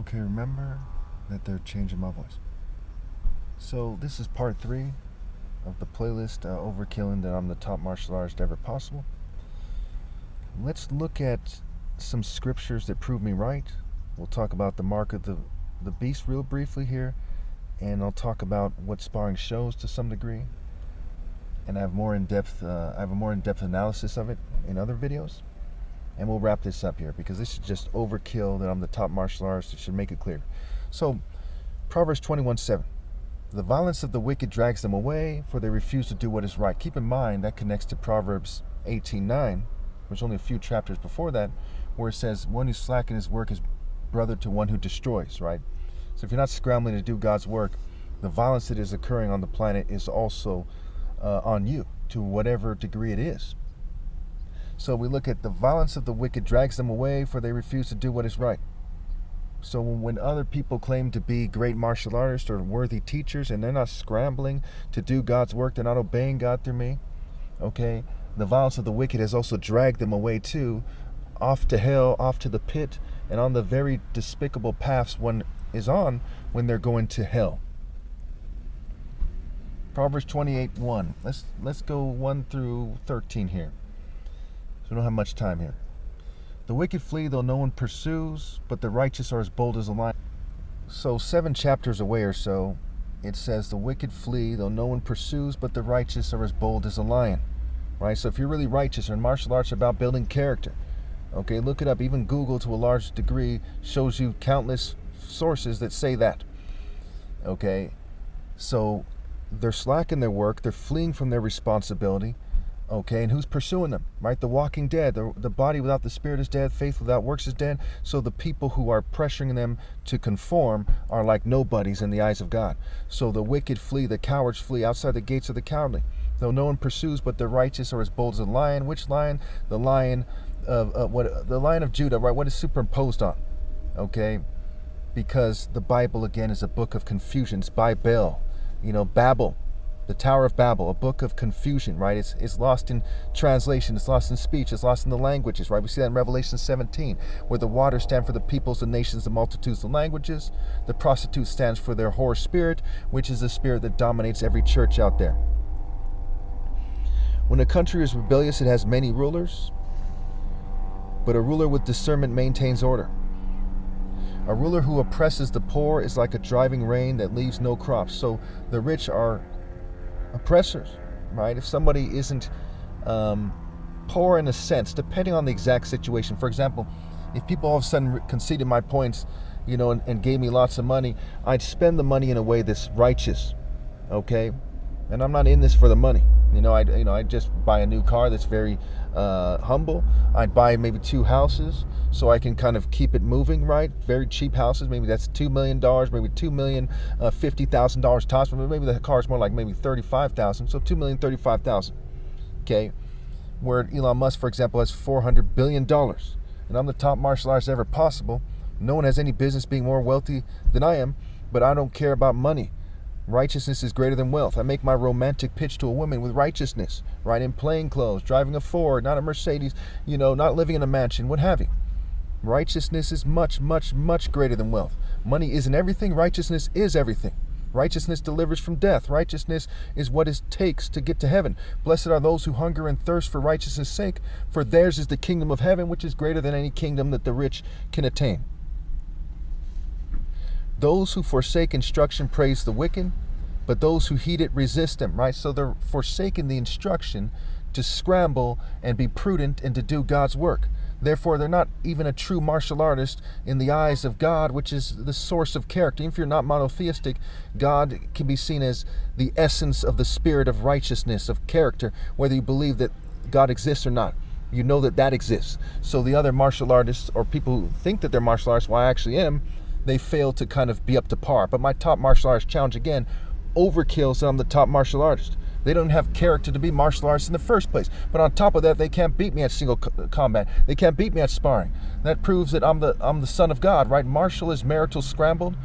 Okay, remember that they're changing my voice. So this is part 3 of the playlist Overkilling, that I'm the top martial artist ever possible. Let's look at some scriptures that prove me right. We'll talk about the mark of the beast real briefly here, and I'll talk about what sparring shows to some degree. And I have a more in-depth analysis of it in other videos. And we'll wrap this up here because this is just overkill that I'm the top martial artist. It should make it clear. So, Proverbs 21:7. The violence of the wicked drags them away, for they refuse to do what is right. Keep in mind that connects to Proverbs 18:9, which is only a few chapters before that, where it says, one who slackens his work is brother to one who destroys, right? So if you're not scrambling to do God's work, the violence that is occurring on the planet is also on you, to whatever degree it is. So we look at the violence of the wicked drags them away, for they refuse to do what is right. So when other people claim to be great martial artists or worthy teachers, and they're not scrambling to do God's work, they're not obeying God through me, okay, the violence of the wicked has also dragged them away too, off to hell, off to the pit, and on the very despicable paths one is on when they're going to hell. Proverbs 28:1. Let's go 1 through 13 here. So we don't have much time here. The wicked flee though no one pursues, but the righteous are as bold as a lion. So 7 chapters away or so, it says the wicked flee though no one pursues, but the righteous are as bold as a lion. Right? So if you're really righteous, and martial arts are about building character, okay, look it up. Even Google, to a large degree, shows you countless sources that say that. Okay, so they're slacking their work, they're fleeing from their responsibility. Okay, and who's pursuing them, right? The walking dead. The body without the spirit is dead, faith without works is dead. So the people who are pressuring them to conform are like nobodies in the eyes of God. So the wicked flee, the cowards flee outside the gates of the cowardly. Though no one pursues, but the righteous are as bold as a lion. Which lion? The lion of the Lion of Judah, right? What is superimposed on? Okay, because the Bible again is a book of confusions. Babel, Babel. The Tower of Babel, a book of confusion, right? It's lost in translation, it's lost in speech, it's lost in the languages, right? We see that in Revelation 17, where the waters stand for the peoples, the nations, the multitudes, the languages. The prostitute stands for their whore spirit, which is the spirit that dominates every church out there. When a country is rebellious, it has many rulers, but a ruler with discernment maintains order. A ruler who oppresses the poor is like a driving rain that leaves no crops. So the rich are oppressors, right? If somebody isn't poor in a sense, depending on the exact situation. For example, if people all of a sudden conceded my points, and gave me lots of money, I'd spend the money in a way that's righteous, okay? And I'm not in this for the money. I'd just buy a new car that's very humble. I'd buy maybe 2 houses so I can kind of keep it moving, right? Very cheap houses. Maybe that's $2 million, maybe $2,050,000 tops. But maybe the car's more like maybe $35,000. So $2,035,000. Okay. Where Elon Musk, for example, has $400 billion. And I'm the top martial artist ever possible. No one has any business being more wealthy than I am, but I don't care about money. Righteousness is greater than wealth. I make my romantic pitch to a woman with righteousness, right? In plain clothes, driving a Ford, not a Mercedes, not living in a mansion, what have you. Righteousness is much, much, much greater than wealth. Money isn't everything. Righteousness is everything. Righteousness delivers from death. Righteousness is what it takes to get to heaven. Blessed are those who hunger and thirst for righteousness' sake, for theirs is the kingdom of heaven, which is greater than any kingdom that the rich can attain. Those who forsake instruction praise the wicked, but those who heed it resist them, right? So they're forsaking the instruction to scramble and be prudent and to do God's work. Therefore, they're not even a true martial artist in the eyes of God, which is the source of character. If you're not monotheistic, God can be seen as the essence of the spirit of righteousness, of character, whether you believe that God exists or not. You know that exists. So the other martial artists, or people who think that they're martial artists, well, I actually am, they fail to kind of be up to par. But my top martial artist challenge, again, overkills that I'm the top martial artist. They don't have character to be martial artists in the first place. But on top of that, they can't beat me at single combat. They can't beat me at sparring. That proves that I'm the son of God, right? Martial is marital scrambled,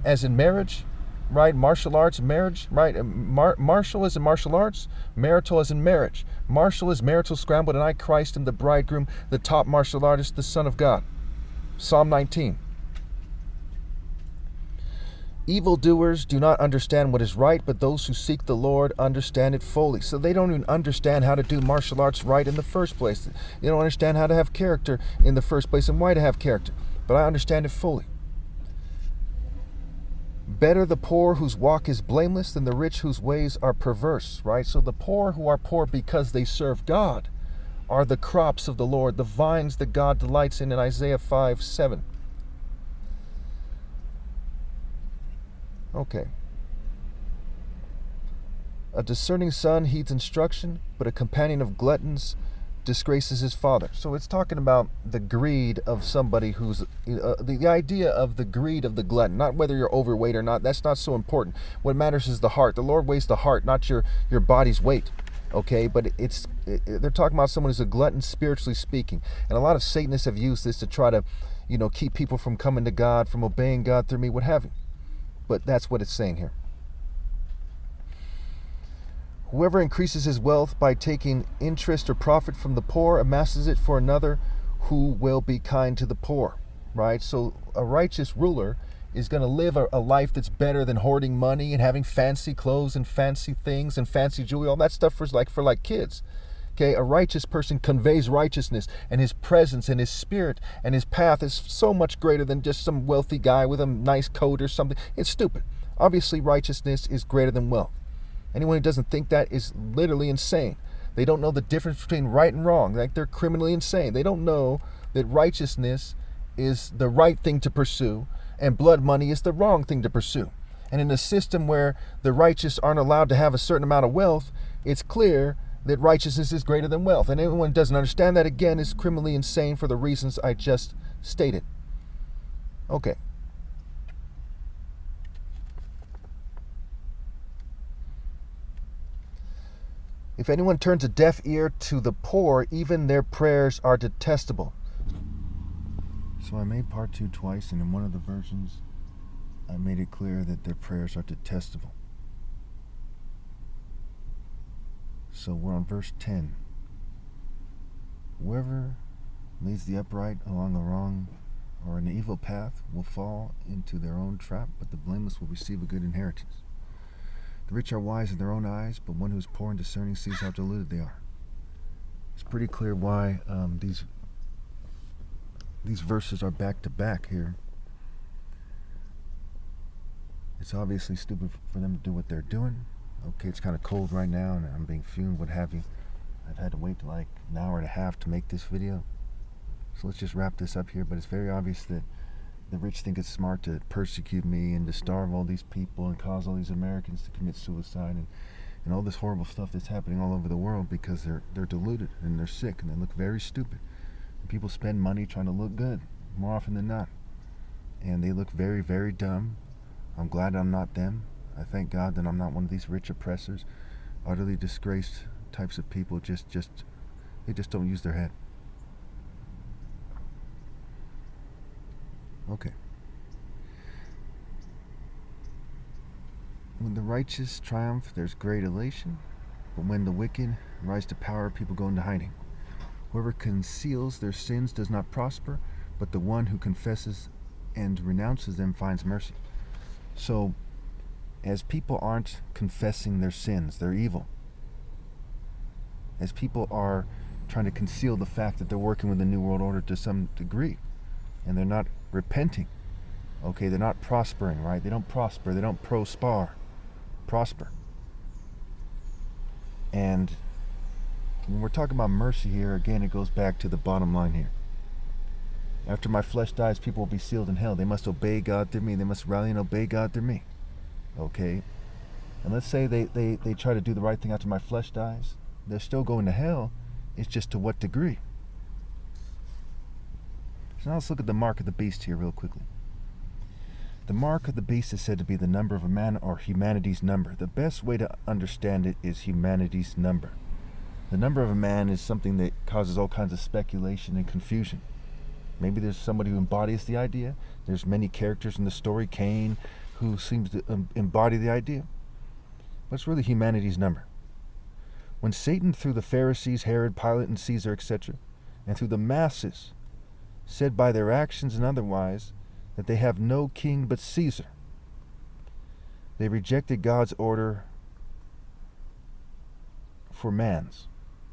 as in marriage, right? Martial arts, marriage, right? Martial is in martial arts, marital as in marriage. Martial is marital scrambled, and I, Christ, am the bridegroom, the top martial artist, the son of God. Psalm 19. Evildoers do not understand what is right, but those who seek the Lord understand it fully. So they don't even understand how to do martial arts right in the first place. They don't understand how to have character in the first place and why to have character. But I understand it fully. Better the poor whose walk is blameless than the rich whose ways are perverse, right? So the poor who are poor because they serve God are the crops of the Lord, the vines that God delights in Isaiah 5:7. Okay. A discerning son heeds instruction, but a companion of gluttons disgraces his father. So it's talking about the greed of somebody who's, the idea of the greed of the glutton, not whether you're overweight or not. That's not so important. What matters is the heart. The Lord weighs the heart, not your body's weight. Okay, but they're talking about someone who's a glutton, spiritually speaking. And a lot of Satanists have used this to try to, keep people from coming to God, from obeying God through me, what have you. But that's what it's saying here. Whoever increases his wealth by taking interest or profit from the poor amasses it for another who will be kind to the poor, right? So a righteous ruler is going to live a life that's better than hoarding money and having fancy clothes and fancy things and fancy jewelry, all that stuff for kids. Okay, a righteous person conveys righteousness, and his presence and his spirit and his path is so much greater than just some wealthy guy with a nice coat or something. It's stupid. Obviously, righteousness is greater than wealth. Anyone who doesn't think that is literally insane. They don't know the difference between right and wrong. Like, they're criminally insane. They don't know that righteousness is the right thing to pursue and blood money is the wrong thing to pursue. And in a system where the righteous aren't allowed to have a certain amount of wealth, it's clear that righteousness is greater than wealth. And anyone who doesn't understand that, again, is criminally insane for the reasons I just stated. Okay. If anyone turns a deaf ear to the poor, even their prayers are detestable. So I made part 2 twice, and in one of the versions, I made it clear that their prayers are detestable. So we're on verse 10. Whoever leads the upright along the wrong or an evil path will fall into their own trap, but the blameless will receive a good inheritance. The rich are wise in their own eyes, but one who is poor and discerning sees how deluded they are. It's pretty clear why these verses are back to back here. It's obviously stupid for them to do what they're doing. Okay, it's kind of cold right now and I'm being fumed, what have you. I've had to wait like an hour and a half to make this video. So let's just wrap this up here. But it's very obvious that the rich think it's smart to persecute me and to starve all these people and cause all these Americans to commit suicide and all this horrible stuff that's happening all over the world because they're deluded and they're sick and they look very stupid. And people spend money trying to look good more often than not. And they look very, very dumb. I'm glad I'm not them. I thank God that I'm not one of these rich oppressors, utterly disgraced types of people. They just don't use their head. Okay. When the righteous triumph, there's great elation, but when the wicked rise to power, people go into hiding. Whoever conceals their sins does not prosper, but the one who confesses and renounces them finds mercy. So, as people aren't confessing their sins, they're evil. As people are trying to conceal the fact that they're working with the New World Order to some degree, and they're not repenting, okay, they're not prospering, right? They don't prosper, they don't prosper. And when we're talking about mercy here, again, it goes back to the bottom line here. After my flesh dies, people will be sealed in hell. They must obey God through me. They must rally and obey God through me. Okay? And let's say they try to do the right thing after my flesh dies. They're still going to hell. It's just to what degree? So now let's look at the mark of the beast here real quickly. The mark of the beast is said to be the number of a man or humanity's number. The best way to understand it is humanity's number. The number of a man is something that causes all kinds of speculation and confusion. Maybe there's somebody who embodies the idea. There's many characters in the story, Cain, who seems to embody the idea. But it's really humanity's number. When Satan, through the Pharisees, Herod, Pilate, and Caesar, etc., and through the masses, said by their actions and otherwise that they have no king but Caesar, They rejected God's order for man's.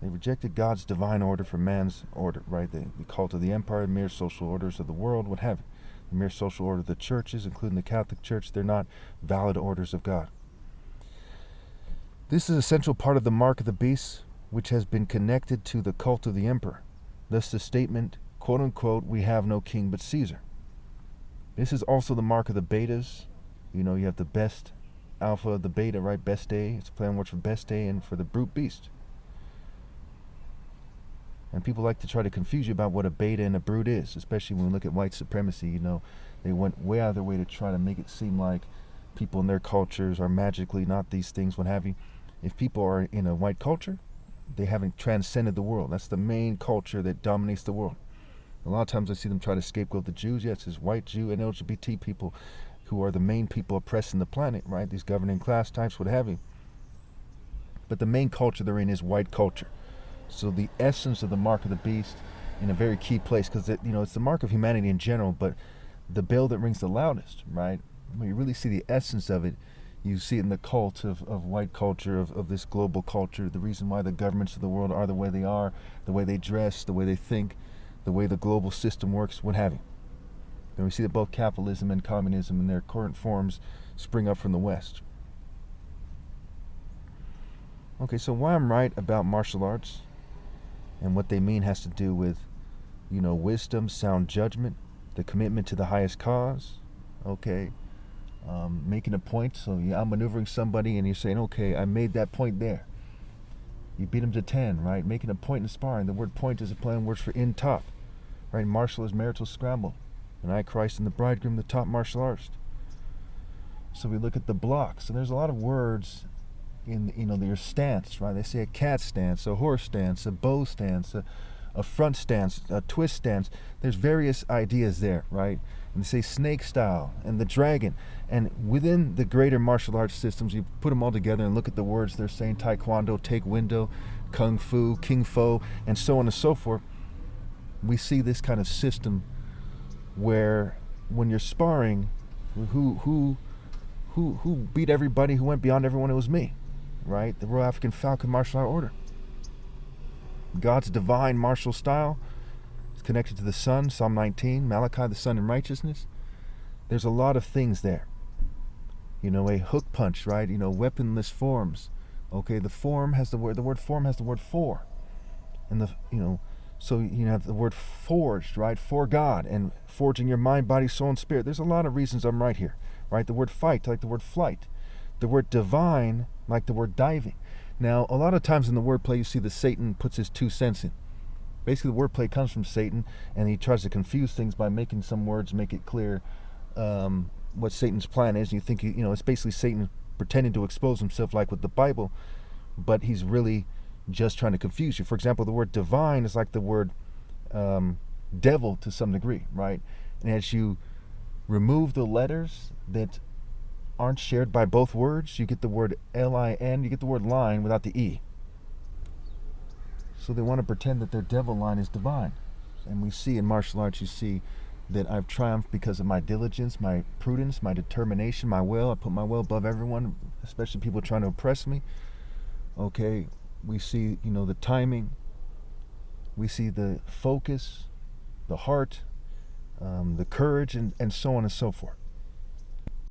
They rejected God's divine order for man's order, right? The cult of the empire, mere social orders of the world, what have you. The mere social order of the churches, including the Catholic Church, they're not valid orders of God. This is a central part of the mark of the beast, which has been connected to the cult of the emperor. Thus the statement, quote unquote, we have no king but Caesar. This is also the mark of the betas. You know, you have the best alpha, the beta, right? Best day. It's a play on words for best day and for the brute beast. And people like to try to confuse you about what a beta and a brute is, especially when we look at white supremacy. You know, they went way out of their way to try to make it seem like people in their cultures are magically not these things, what have you. If people are in a white culture, they haven't transcended the world. That's the main culture that dominates the world. A lot of times I see them try to scapegoat the Jews. Yes, it's white Jew and LGBT people who are the main people oppressing the planet, right? These governing class types, what have you. But the main culture they're in is white culture. So the essence of the mark of the beast in a very key place, because it's the mark of humanity in general, but the bell that rings the loudest, right? When you really see the essence of it, you see it in the cult of white culture, of this global culture, the reason why the governments of the world are the way they are, the way they dress, the way they think, the way the global system works, what have you. And we see that both capitalism and communism in their current forms spring up from the West. Okay, so why I'm right about martial arts and what they mean has to do with, wisdom, sound judgment, the commitment to the highest cause, okay, making a point. So I'm maneuvering somebody and you're saying, okay, I made that point there. You beat him to 10, right? Making a point in sparring. The word point is a play on words for in top, right? Martial is marital scramble. And I, Christ, and the bridegroom, the top martial artist. So we look at the blocks. And there's a lot of words in, your stance, right? They say a cat stance, a horse stance, a bow stance, a front stance, a twist stance. There's various ideas there, right? And they say snake style and the dragon. And within the greater martial arts systems, you put them all together and look at the words they're saying: taekwondo, take window, kung fu, king fo, and so on and so forth. We see this kind of system where when you're sparring, who beat everybody, who went beyond everyone? It was me, right? The Royal African Falcon Martial Art Order. God's divine martial style is connected to the sun, Psalm 19, Malachi, the sun in righteousness. There's a lot of things there. A hook punch, right? Weaponless forms. Okay, the word form has the word for. And so you have the word forged, right? For God, and forging your mind, body, soul, and spirit. There's a lot of reasons I'm right here, right? The word fight, like the word flight. The word divine, like the word diving. Now, a lot of times in the wordplay, you see that Satan puts his 2 cents in. Basically, the wordplay comes from Satan, and he tries to confuse things by making some words make it clear what Satan's plan is. And you think, it's basically Satan pretending to expose himself, like with the Bible, but he's really just trying to confuse you. For example, the word divine is like the word devil to some degree, right? And as you remove the letters that aren't shared by both words, you get the word L-I-N, you get the word line without the E. So they want to pretend that their devil line is divine. And we see in martial arts, you see that I've triumphed because of my diligence, my prudence, my determination, my will. I put my will above everyone, especially people trying to oppress me. Okay, we see, the timing. We see the focus, the heart, the courage, and so on and so forth.